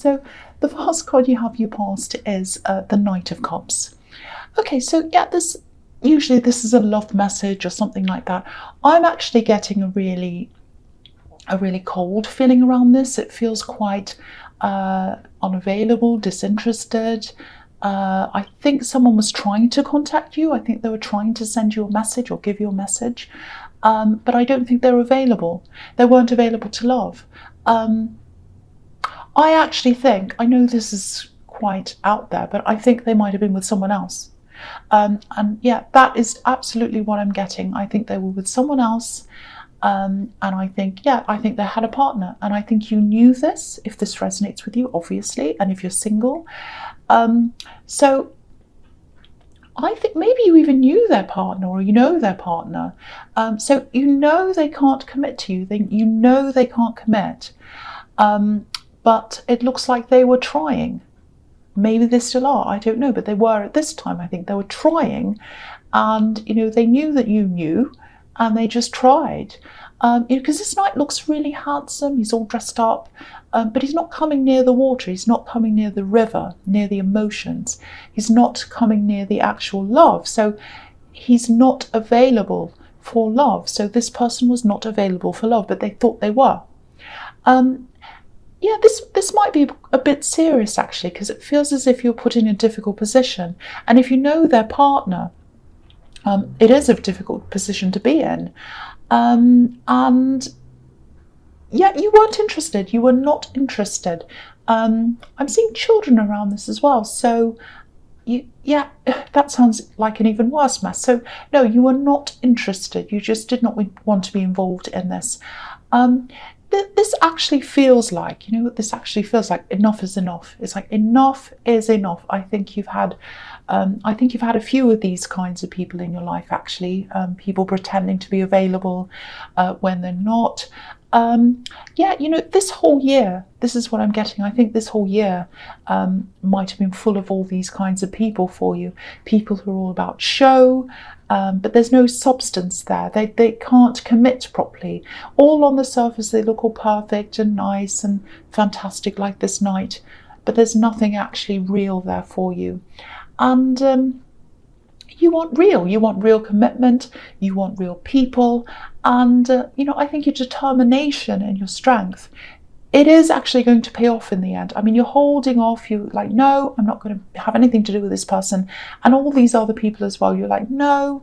so the first card you have for your past is the Knight of Cups. Okay, so yeah, usually this is a love message or something like that. I'm actually getting a really cold feeling around this. It feels quite unavailable, disinterested. I think someone was trying to contact you. I think they were trying to send you a message or give you a message, but I don't think they're available. They weren't available to love. I actually think, I know this is quite out there, but I think they might have been with someone else. And yeah, that is absolutely what I'm getting. I think they were with someone else. And I think they had a partner. And I think you knew this, if this resonates with you, obviously, and if you're single. So I think maybe you even knew their partner, or you know their partner. So you know they can't commit to you. You know they can't commit. But it looks like they were trying. Maybe they still are, I don't know, but they were at this time. I think they were trying, and they knew that you knew, and they just tried. Because this knight looks really handsome. He's all dressed up, but he's not coming near the water. He's not coming near the river, near the emotions. He's not coming near the actual love. So he's not available for love. So this person was not available for love, but they thought they were. Yeah, this might be a bit serious, actually, because it feels as if you're put in a difficult position. And if you know their partner, it is a difficult position to be in. And yeah, you weren't interested. You were not interested. I'm seeing children around this as well. So yeah, that sounds like an even worse mess. So no, you were not interested. You just did not want to be involved in this. This actually feels like, this actually feels like enough is enough. It's like enough is enough. I think you've had a few of these kinds of people in your life, actually. People pretending to be available when they're not. Yeah, this whole year, this is what I'm getting. I think this whole year might have been full of all these kinds of people for you. People who are all about show, but there's no substance there. They can't commit properly. All on the surface, they look all perfect and nice and fantastic like this knight, but there's nothing actually real there for you. And you want real commitment, you want real people, and I think your determination and your strength, it is actually going to pay off in the end. I mean, you're holding off, you're like, no, I'm not going to have anything to do with this person, and all these other people as well. You're like, no,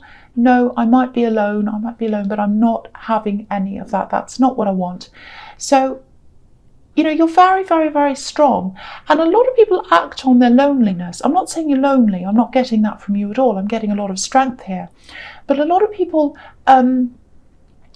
I might be alone, but I'm not having any of that. That's not what I want. So you're very, very, very strong. And a lot of people act on their loneliness. I'm not saying you're lonely. I'm not getting that from you at all. I'm getting a lot of strength here. But a lot of people,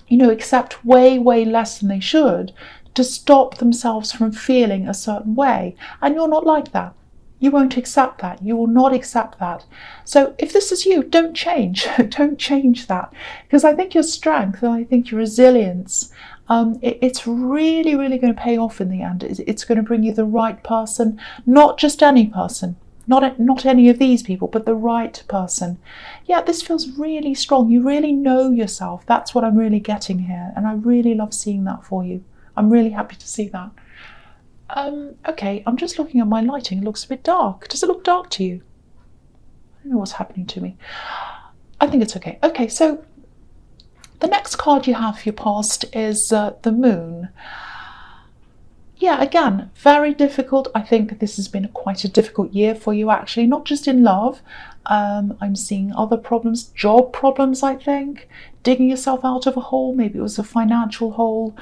accept way, way less than they should to stop themselves from feeling a certain way. And you're not like that. You won't accept that. You will not accept that. So if this is you, don't change. Don't change that. Because I think your strength and I think your resilience, it's really, really going to pay off in the end. It's going to bring you the right person, not just any person, not any of these people, but the right person. Yeah, this feels really strong. You really know yourself. That's what I'm really getting here. And I really love seeing that for you. I'm really happy to see that. Okay, I'm just looking at my lighting. It looks a bit dark. Does it look dark to you? I don't know what's happening to me. I think it's okay. Okay, so the next card you have for your past is the Moon. Yeah, again, very difficult. I think this has been quite a difficult year for you, actually, not just in love. I'm seeing other problems, job problems, I think, digging yourself out of a hole. Maybe it was a financial hole.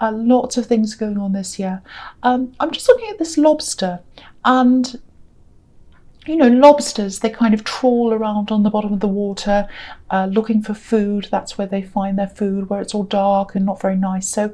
Lots of things going on this year. I'm just looking at this lobster, and lobsters, they kind of trawl around on the bottom of the water looking for food. That's where they find their food, where it's all dark and not very nice. So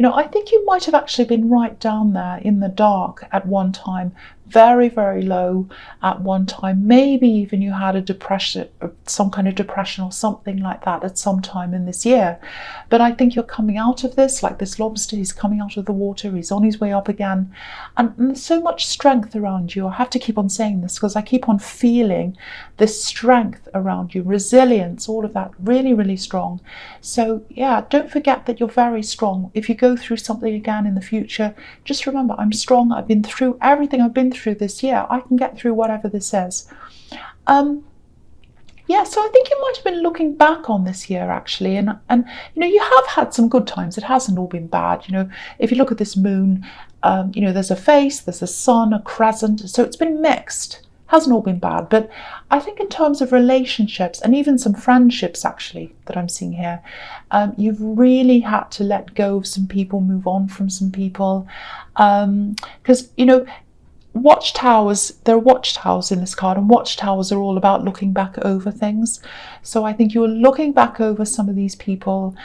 I think you might have actually been right down there in the dark at one time, very, very low at one time. Maybe even you had a depression, some kind of depression or something like that at some time in this year. But I think you're coming out of this, like this lobster, he's coming out of the water, he's on his way up again. And there's so much strength around you. I have to keep on saying this because I keep on feeling this strength around you, resilience, all of that, really, really strong. So yeah, don't forget that you're very strong. If you go through something again in the future, just remember, I'm strong. I've been through everything I've been through this year. I can get through whatever this is. Yeah, so I think you might have been looking back on this year actually, and you know, you have had some good times. It hasn't all been bad. You know, if you look at this moon, you know, there's a face, there's a sun, a crescent, so it's been mixed. Hasn't all been bad, but I think in terms of relationships and even some friendships actually that I'm seeing here, you've really had to let go of some people, move on from some people, because you know, watchtowers, there are watchtowers in this card, and watchtowers are all about looking back over things. So I think you were looking back over some of these people,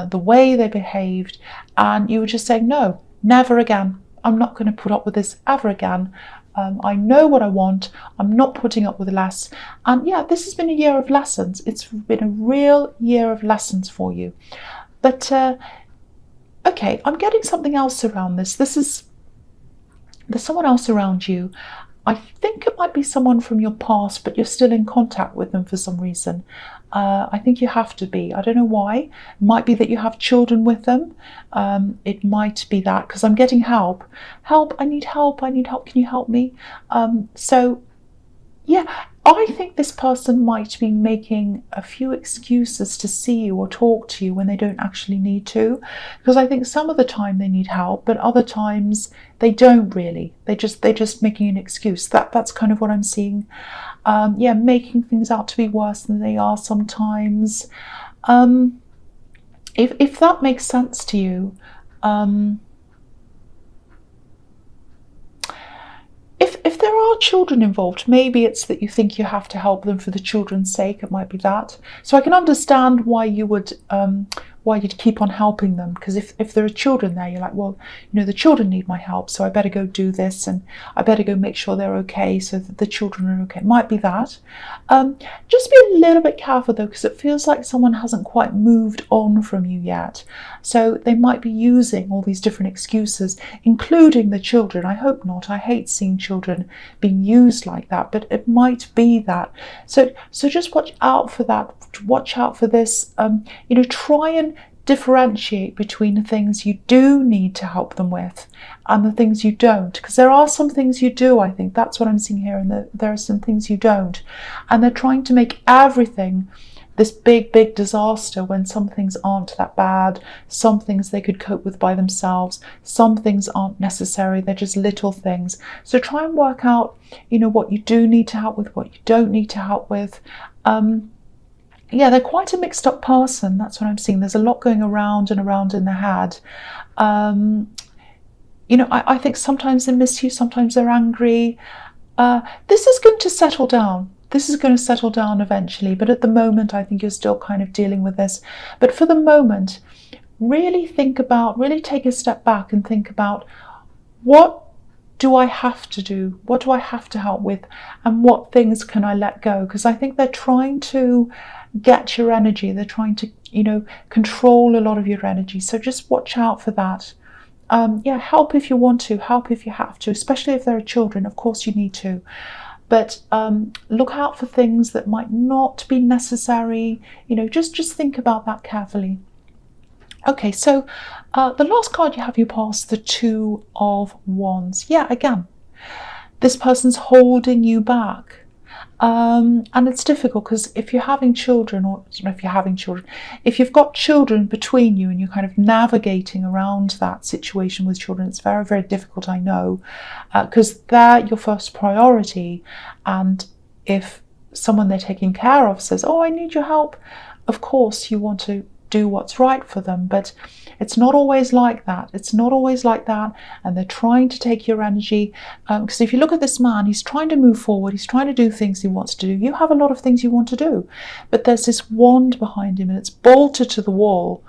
the way they behaved, and you were just saying, no, never again. I'm not going to put up with this ever again. I know what I want. I'm not putting up with less. And yeah, this has been a year of lessons. It's been a real year of lessons for you. But okay, I'm getting something else around this. There's someone else around you. I think it might be someone from your past, but you're still in contact with them for some reason. I think you have to be. I don't know why. It might be that you have children with them. It might be that, because I'm getting help. Help, I need help, I need help, can you help me? So, yeah, I think this person might be making a few excuses to see you or talk to you when they don't actually need to. Because I think some of the time they need help, but other times they don't really. They're just making an excuse. That's kind of what I'm seeing. Yeah, making things out to be worse than they are sometimes. If that makes sense to you, if there are children involved, maybe it's that you think you have to help them for the children's sake. It might be that. So I can understand why you would why you'd keep on helping them, because if there are children there, you're like, well, you know, the children need my help, so I better go do this, and I better go make sure they're okay so that the children are okay. It might be that. Just be a little bit careful though, because it feels like someone hasn't quite moved on from you yet. So they might be using all these different excuses, including the children. I hope not. I hate seeing children being used like that, but it might be that. So just watch out for that. Watch out for this. You know, try and differentiate between the things you do need to help them with and the things you don't, because there are some things you do. I think that's what I'm seeing here, and there are some things you don't, and they're trying to make everything this big disaster when some things aren't that bad. Some things they could cope with by themselves. Some things aren't necessary. They're just little things. So try and work out, you know, what you do need to help with, what you don't need to help with. Yeah, they're quite a mixed up person. That's what I'm seeing. There's a lot going around and around in their head. You know, I think sometimes they miss you, sometimes they're angry. This is going to settle down. This is going to settle down eventually. But at the moment, I think you're still kind of dealing with this. But for the moment, really think about, really take a step back and think about, what do I have to do? What do I have to help with? And what things can I let go? Because I think they're trying to get your energy. They're trying to, you know, control a lot of your energy. So just watch out for that. Yeah, help if you want to, help if you have to, especially if there are children. Of course you need to. But look out for things that might not be necessary. You know, just think about that carefully. Okay, so the last card you have, you pass the Two of Wands. Yeah, again, this person's holding you back. And it's difficult because if you're having children, or if you've got children between you and you're kind of navigating around that situation with children, it's very, very difficult, I know, because they're your first priority. And if someone they're taking care of says, oh, I need your help, of course you want to do what's right for them, but it's not always like that. It's not always like that, and they're trying to take your energy, because if you look at this man, he's trying to move forward, he's trying to do things he wants to do. You have a lot of things you want to do, but there's this wand behind him and it's bolted to the wall,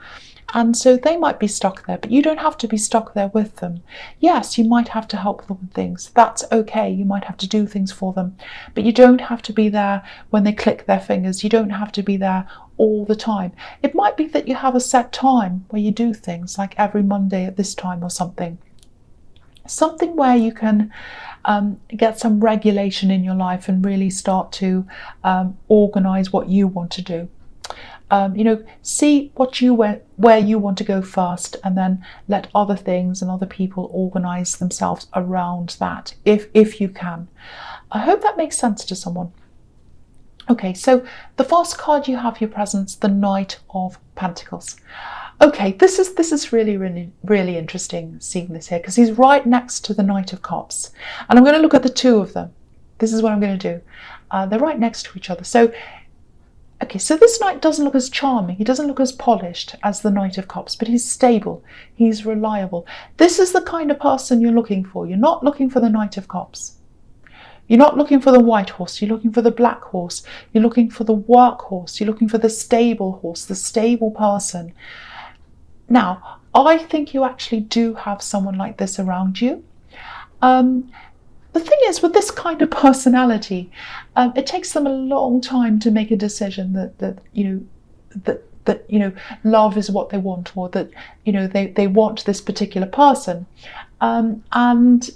And so they might be stuck there, but you don't have to be stuck there with them. Yes, you might have to help them with things. That's okay. You might have to do things for them, but you don't have to be there when they click their fingers. You don't have to be there all the time. It might be that you have a set time where you do things, like every Monday at this time or something. Something where you can get some regulation in your life and really start to organize what you want to do. See where you want to go first, and then let other things and other people organize themselves around that, if you can. I hope that makes sense to someone. Okay, so the first card you have for your presence, the Knight of Pentacles. Okay, this is really interesting seeing this here, because he's right next to the Knight of Cups, and I'm going to look at the two of them. This is what I'm going to do. They're right next to each other. So this knight doesn't look as charming, he doesn't look as polished as the Knight of Cups, but he's stable, he's reliable. This is the kind of person you're looking for. You're not looking for the Knight of Cups. You're not looking for the white horse, you're looking for the black horse, you're looking for the work horse, you're looking for the stable horse, the stable person. Now, I think you actually do have someone like this around you. The thing is, with this kind of personality, it takes them a long time to make a decision that love is what they want, or that they want this particular person, and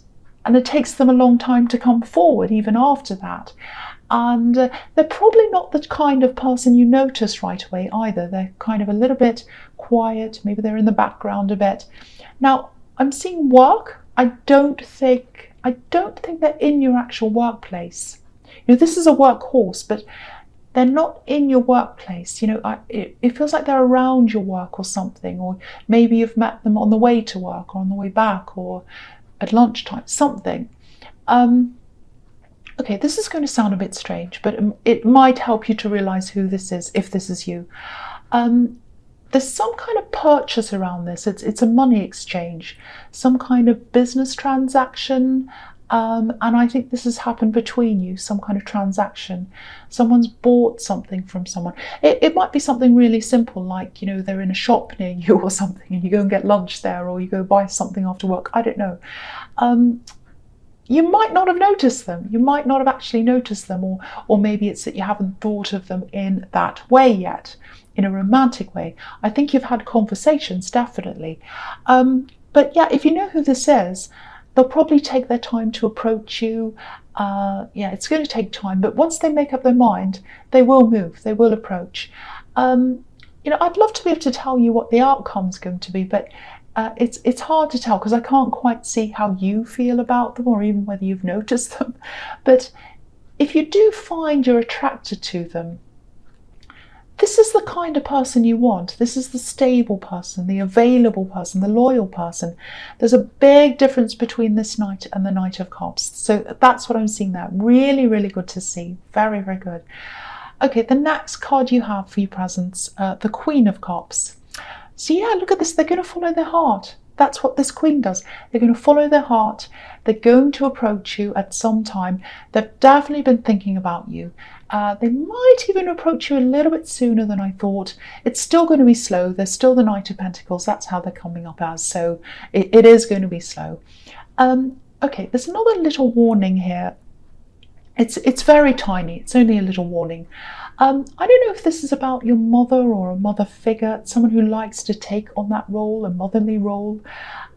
it takes them a long time to come forward even after that. And they're probably not the kind of person you notice right away either. They're kind of a little bit quiet, maybe they're in the background a bit. Now, I'm seeing work. I don't think they're in your actual workplace. This is a workhorse, but they're not in your workplace. It feels like they're around your work or something, or maybe you've met them on the way to work, or on the way back, or at lunchtime, something. Okay, this is going to sound a bit strange, but it might help you to realize who this is, if this is you. There's some kind of purchase around this. It's a money exchange, some kind of business transaction, and I think this has happened between you, some kind of transaction. Someone's bought something from someone. It might be something really simple, like they're in a shop near you or something, and you go and get lunch there, or you go buy something after work. I don't know. You might not have noticed them. You might not have actually noticed them, or maybe it's that you haven't thought of them in that way yet, in a romantic way. I think you've had conversations, definitely. But yeah, if you know who this is, they'll probably take their time to approach you. It's going to take time, but once they make up their mind, they will move, they will approach. I'd love to be able to tell you what the outcome's going to be, but it's hard to tell, because I can't quite see how you feel about them, or even whether you've noticed them. But if you do find you're attracted to them, this is the kind of person you want. This is the stable person, the available person, the loyal person. There's a big difference between this knight and the Knight of Cups. So that's what I'm seeing there. Really, really good to see. Very, very good. Okay, the next card you have for your presence, the Queen of Cups. So yeah, look at this. They're going to follow their heart. That's what this Queen does. They're going to follow their heart. They're going to approach you at some time. They've definitely been thinking about you. They might even approach you a little bit sooner than I thought. It's still going to be slow. They're still the Knight of Pentacles. That's how they're coming up as. So it is going to be slow. Okay, there's another little warning here. It's very tiny. It's only a little warning. I don't know if this is about your mother or a mother figure, someone who likes to take on that role, a motherly role.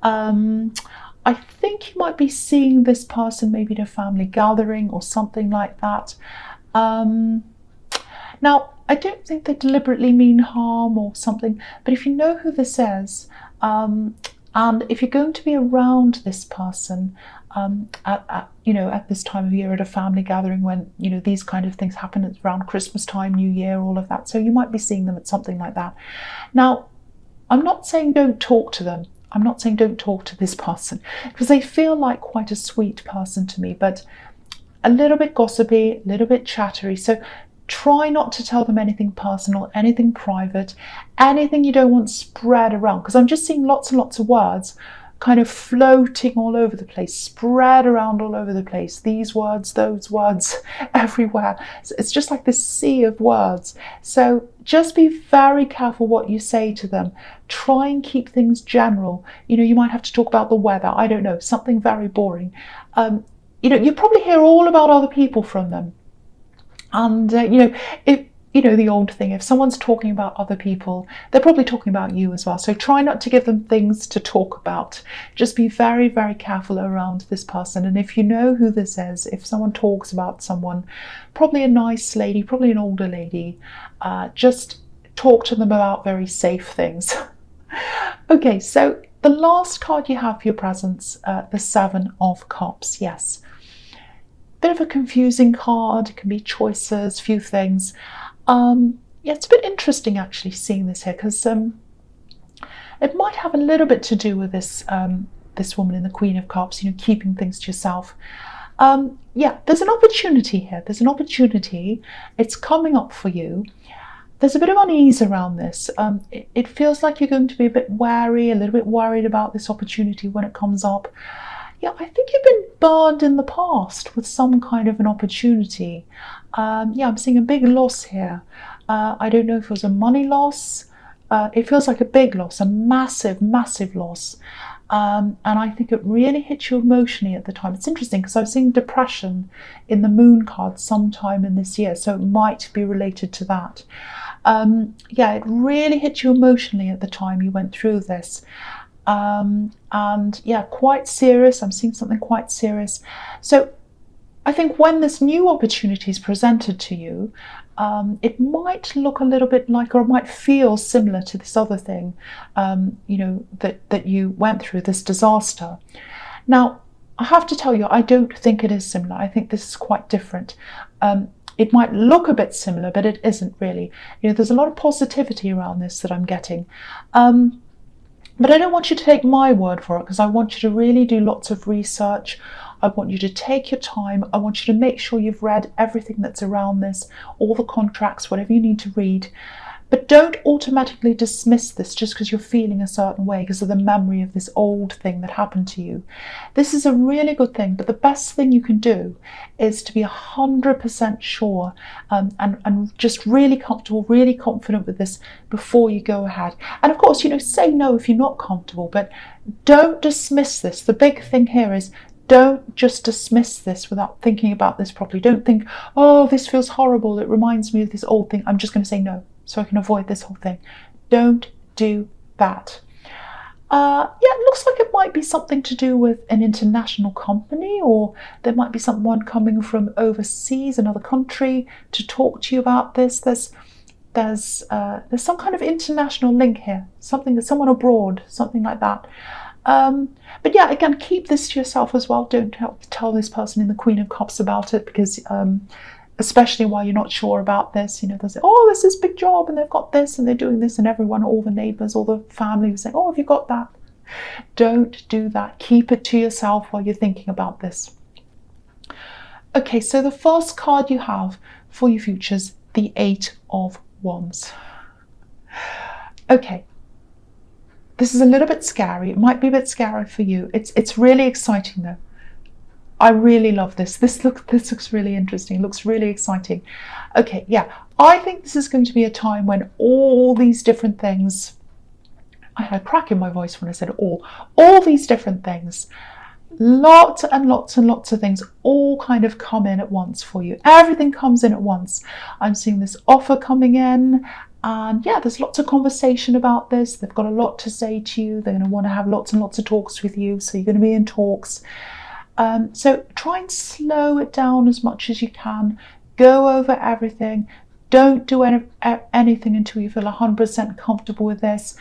I think you might be seeing this person maybe at a family gathering or something like that. Now, I don't think they deliberately mean harm or something, but if you know who this is, and if you're going to be around this person at this time of year at a family gathering, when these kind of things happen, it's around Christmas time, New Year, all of that, so you might be seeing them at something like that. Now, I'm not saying don't talk to them. I'm not saying don't talk to this person, because they feel like quite a sweet person to me, but a little bit gossipy, a little bit chattery. So try not to tell them anything personal, anything private, anything you don't want spread around, because I'm just seeing lots and lots of words kind of floating all over the place, spread around all over the place. These words, those words, everywhere. So it's just like this sea of words. So just be very careful what you say to them. Try and keep things general. You might have to talk about the weather. I don't know, something very boring. You probably hear all about other people from them. And, if the old thing, if someone's talking about other people, they're probably talking about you as well. So try not to give them things to talk about. Just be very, very careful around this person. And if you know who this is, if someone talks about someone, probably a nice lady, probably an older lady, just talk to them about very safe things. Okay, so the last card you have for your presents, the Seven of Cups. Yes. Bit of a confusing card. It can be choices, few things. It's a bit interesting actually seeing this here, because it might have a little bit to do with this this woman in the Queen of Cups, keeping things to yourself. There's an opportunity here. There's an opportunity. It's coming up for you. There's a bit of unease around this. It feels like you're going to be a bit wary, a little bit worried about this opportunity when it comes up. I think you've been burned in the past with some kind of an opportunity. I'm seeing a big loss here. I don't know if it was a money loss. It feels like a big loss, a massive, massive loss. And I think it really hit you emotionally at the time. It's interesting because I was seeing depression in the Moon card sometime in this year, so it might be related to that. It really hit you emotionally at the time you went through this. Quite serious. I'm seeing something quite serious. So I think when this new opportunity is presented to you, it might look a little bit like, or it might feel similar to this other thing, that you went through, this disaster. Now, I have to tell you, I don't think it is similar. I think this is quite different. It might look a bit similar, but it isn't really. There's a lot of positivity around this that I'm getting. But I don't want you to take my word for it, because I want you to really do lots of research. I want you to take your time. I want you to make sure you've read everything that's around this, all the contracts, whatever you need to read. But don't automatically dismiss this just because you're feeling a certain way because of the memory of this old thing that happened to you. This is a really good thing, but the best thing you can do is to be 100% sure and just really comfortable, really confident with this before you go ahead. And of course, say no if you're not comfortable, but don't dismiss this. The big thing here is don't just dismiss this without thinking about this properly. Don't think, oh, this feels horrible. It reminds me of this old thing. I'm just going to say no so I can avoid this whole thing. Don't do that. It looks like it might be something to do with an international company, or there might be someone coming from overseas, another country, to talk to you about this. There's some kind of international link here, someone abroad, something like that. Again, keep this to yourself as well. Don't tell this person in the Queen of Cups about it, because especially while you're not sure about this, they'll say, oh, this is a big job and they've got this and they're doing this, and everyone, all the neighbours, all the family will say, oh, have you got that? Don't do that. Keep it to yourself while you're thinking about this. Okay, so the first card you have for your futures, the Eight of Wands. Okay. This is a little bit scary. It might be a bit scary for you. It's really exciting though. I really love this. This looks really interesting. It looks really exciting. Okay, I think this is going to be a time when all these different things, I had a crack in my voice when I said all these different things, lots and lots and lots of things all kind of come in at once for you. Everything comes in at once. I'm seeing this offer coming in. And there's lots of conversation about this. They've got a lot to say to you. They're going to want to have lots and lots of talks with you. So you're going to be in talks. So try and slow it down as much as you can. Go over everything. Don't do anything until you feel 100% comfortable with this,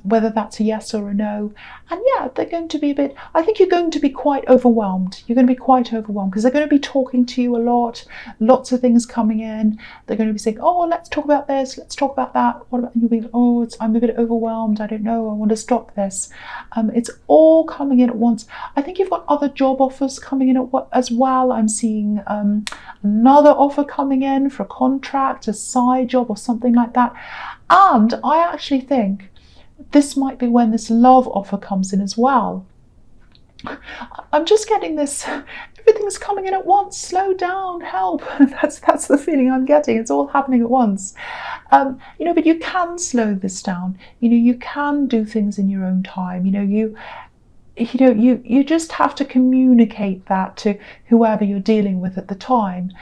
whether that's a yes or a no. And they're going to be I think you're going to be quite overwhelmed. You're going to be quite overwhelmed because they're going to be talking to you a lot, lots of things coming in. They're going to be saying, oh, let's talk about this, let's talk about that. What about, and you'll be like, oh, I'm a bit overwhelmed. I don't know. I want to stop this. It's all coming in at once. I think you've got other job offers coming in as well. I'm seeing another offer coming in for a contract, a side job or something like that. And I actually think this might be when this love offer comes in as well. I'm just getting this, everything things coming in at once. Slow down, help. That's the feeling I'm getting. It's all happening at once. But you can slow this down. You can do things in your own time. You just have to communicate that to whoever you're dealing with at the time.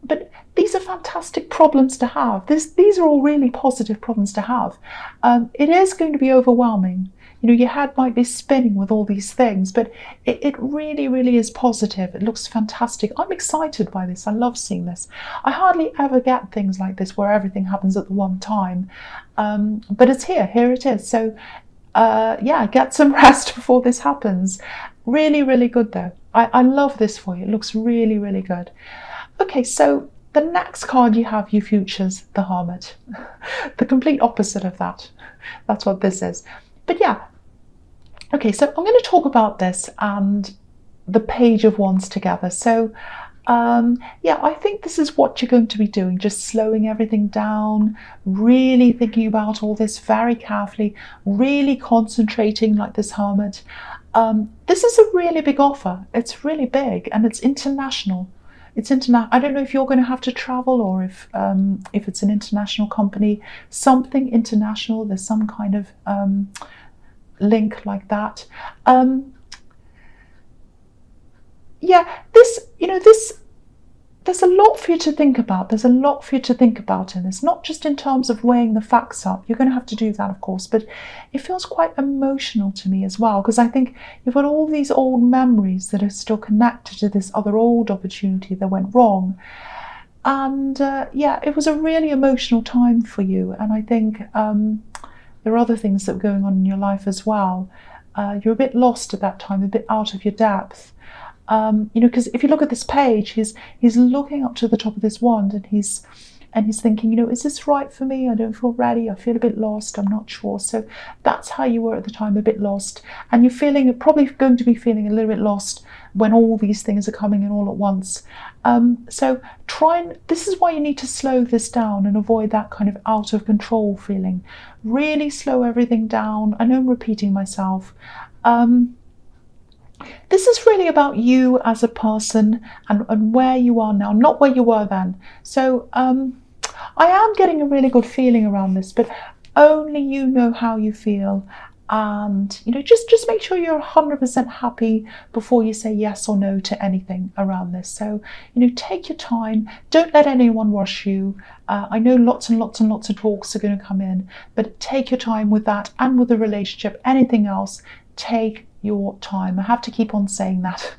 But these are fantastic problems to have. These are all really positive problems to have. It is going to be overwhelming. Your head might be spinning with all these things, but it really, really is positive. It looks fantastic. I'm excited by this. I love seeing this. I hardly ever get things like this where everything happens at the one time. But it's here. Here it is. So get some rest before this happens. Really, really good though. I love this for you. It looks really, really good. Okay, so the next card you have, you futures, the Hermit. The complete opposite of that. That's what this is. But yeah, okay, so I'm going to talk about this and the Page of Wands together. So I think this is what you're going to be doing, just slowing everything down, really thinking about all this very carefully, really concentrating like this Hermit. This is a really big offer. It's really big and it's international. I don't know if you're going to have to travel or if it's an international company, something international. There's some kind of link like that. There's a lot for you to think about. There's a lot for you to think about in this, not just in terms of weighing the facts up. You're going to have to do that, of course, but it feels quite emotional to me as well, because I think you've got all these old memories that are still connected to this other old opportunity that went wrong. And it was a really emotional time for you. And I think there are other things that were going on in your life as well. You're a bit lost at that time, a bit out of your depth. Because if you look at this page, he's looking up to the top of this wand and he's thinking, is this right for me? I don't feel ready. I feel a bit lost. I'm not sure. So that's how you were at the time, a bit lost. And you're probably going to be feeling a little bit lost when all these things are coming in all at once. This is why you need to slow this down and avoid that kind of out of control feeling. Really slow everything down. I know I'm repeating myself. This is really about you as a person and where you are now, not where you were then. So I am getting a really good feeling around this, but only you know how you feel. And just make sure you're 100% happy before you say yes or no to anything around this. So take your time. Don't let anyone rush you. I know lots and lots and lots of talks are going to come in, but take your time with that and with the relationship. Anything else, take your time. I have to keep on saying that.